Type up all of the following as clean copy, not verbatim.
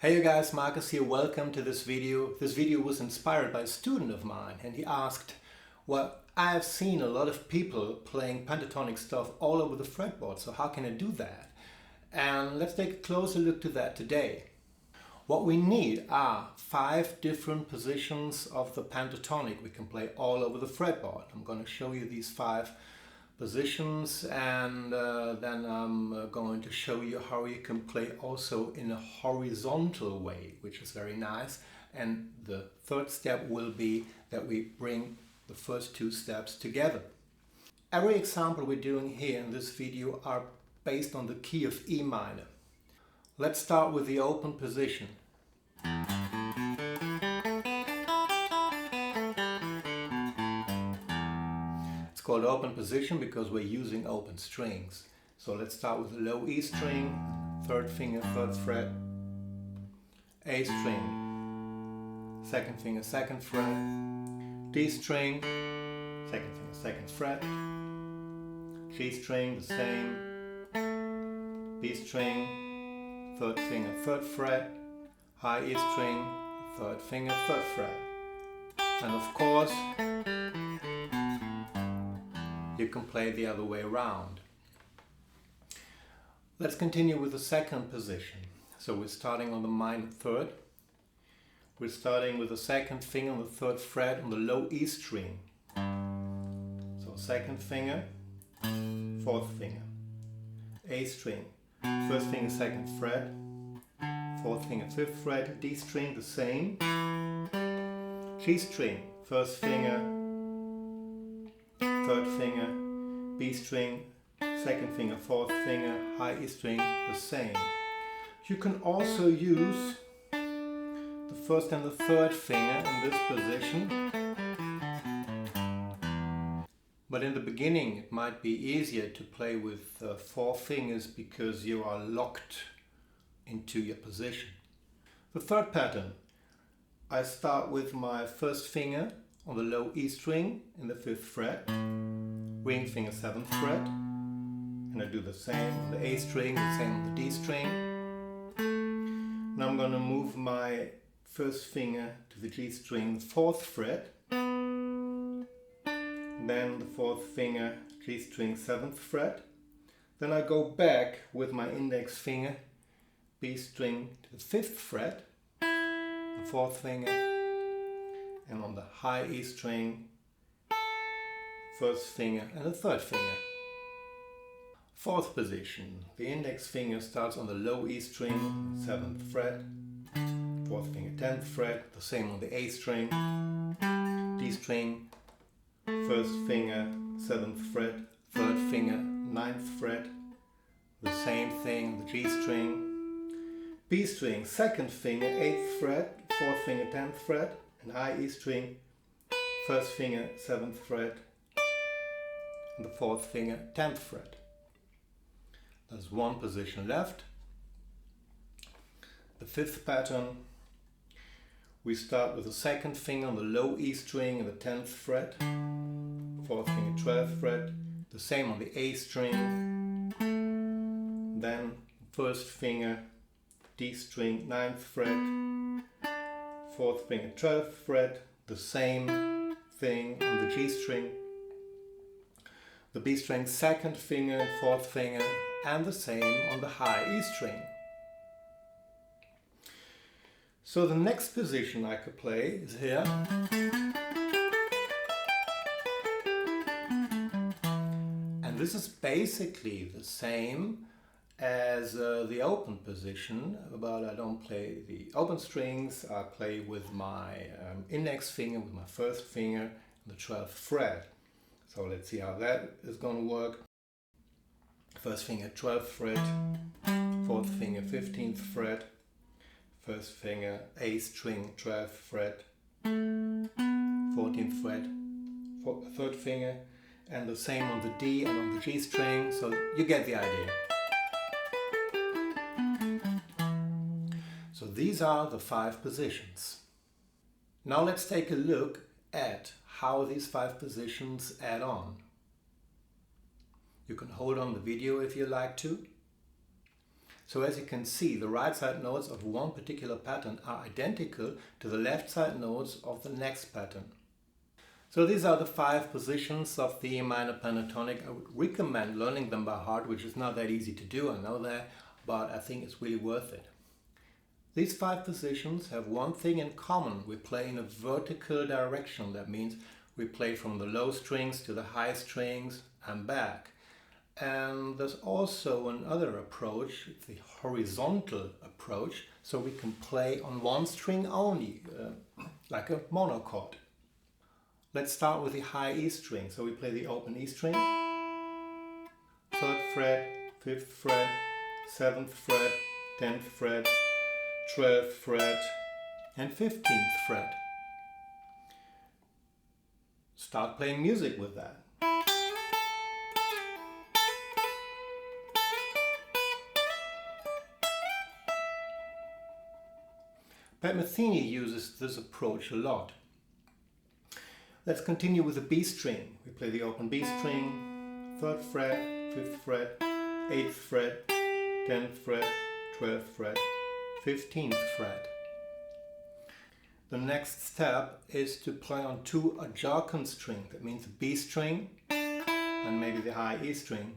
Hey you guys, Markus here, welcome to this video. This video was inspired by a student of mine and he asked, well, I've seen a lot of people playing pentatonic stuff all over the fretboard, so how can I do that? And let's take a closer look to that today. What we need are 5 different positions of the pentatonic we can play all over the fretboard. I'm going to show you these 5 positions and then I'm going to show you how you can play also in a horizontal way, which is very nice. And the third step will be that we bring the first 2 steps together. Every example we're doing here in this video are based on the key of E minor. Let's start with the open position. Called open position because we're using open strings. So let's start with the low E string, 3rd finger, 3rd fret, A string, 2nd finger, 2nd fret, D string, 2nd finger, 2nd fret, G string, the same, B string, 3rd finger, 3rd fret, high E string, 3rd finger, 3rd fret. And of course, you can play the other way around. Let's continue with the second position. So we're starting on the minor 3rd. We're starting with the 2nd finger on the 3rd fret on the low E string. So 2nd finger, 4th finger, A string, 1st finger, 2nd fret, 4th finger, 5th fret, D string, the same, G string, 1st finger, 3rd finger, B string, 2nd finger, 4th finger, high E string, the same. You can also use the 1st and the 3rd finger in this position. But in the beginning it might be easier to play with 4 fingers because you are locked into your position. The third pattern, I start with my 1st finger on the low E string in the 5th fret, ring finger 7th fret, and I do the same on the A string, the same on the D string. Now I'm going to move my 1st finger to the G string, 4th fret, then the 4th finger, G string 7th fret, then I go back with my index finger, B string to the 5th fret, the 4th finger, and on the high E string, 1st finger and the 3rd finger. 4th position, the index finger starts on the low E string, 7th fret, 4th finger, 10th fret, the same on the A string, D string, 1st finger, 7th fret, 3rd finger, 9th fret, the same thing on the G string, B string, 2nd finger, 8th fret, 4th finger, 10th fret, and high E string, 1st finger, 7th fret, and the 4th finger, 10th fret. There's 1 position left. The 5th pattern, we start with the 2nd finger on the low E string and the 10th fret, 4th finger, 12th fret, the same on the A string, then 1st finger, D string, 9th fret, 4th finger, 12th fret, the same thing on the G string, the B string, 2nd finger, 4th finger, and the same on the high E string. So the next position I could play is here. And this is basically the same as the open position, but I don't play the open strings. I play with my index finger, with my 1st finger, and the 12th fret. So let's see how that is going to work. 1st finger, 12th fret, 4th finger, 15th fret, 1st finger, A string, 12th fret, 14th fret, 3rd finger, and the same on the D and on the G string, so you get the idea. So these are the 5 positions. Now let's take a look at how these 5 positions add on. You can hold on the video if you like to. So as you can see, the right side notes of one particular pattern are identical to the left side notes of the next pattern. So these are the 5 positions of the E minor pentatonic. I would recommend learning them by heart, which is not that easy to do, I know that, but I think it's really worth it. These 5 positions have one thing in common. We play in a vertical direction. That means we play from the low strings to the high strings and back. And there's also another approach, it's the horizontal approach, so we can play on one string only, like a monochord. Let's start with the high E string. So we play the open E string, 3rd fret, 5th fret, 7th fret, 10th fret, 12th fret and 15th fret. Start playing music with that. Pat Metheny uses this approach a lot. Let's continue with the B string. We play the open B string, 3rd fret, 5th fret, 8th fret, 10th fret, 12th fret, 15th fret. The next step is to play on 2 adjacent strings. That means the B string and maybe the high E string.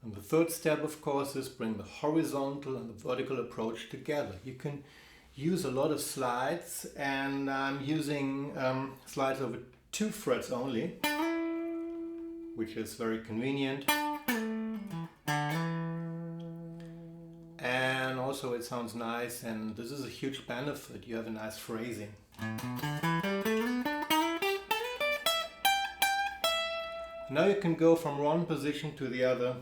And the third step, of course, is bring the horizontal and the vertical approach together. You can use a lot of slides, and I'm using slides over 2 frets only, which is very convenient. And also it sounds nice, and this is a huge benefit. You have a nice phrasing. Now you can go from one position to the other.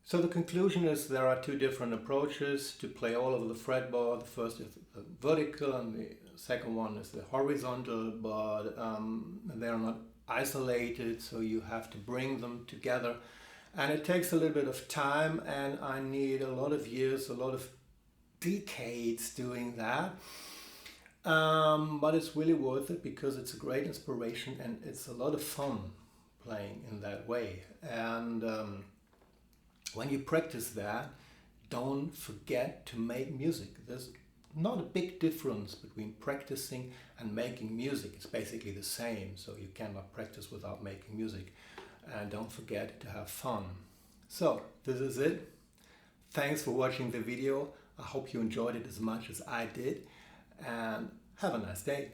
So the conclusion is there are 2 different approaches to play all over the fretboard. The first is the vertical and the second one is the horizontal, but they are not isolated, so you have to bring them together. And it takes a little bit of time, and I need a lot of years, a lot of decades doing that. But it's really worth it because it's a great inspiration and it's a lot of fun playing in that way. And when you practice that, don't forget to make music. There's not a big difference between practicing and making music. It's basically the same, so you cannot practice without making music. And don't forget to have fun. So, this is it. Thanks for watching the video. I hope you enjoyed it as much as I did. And have a nice day.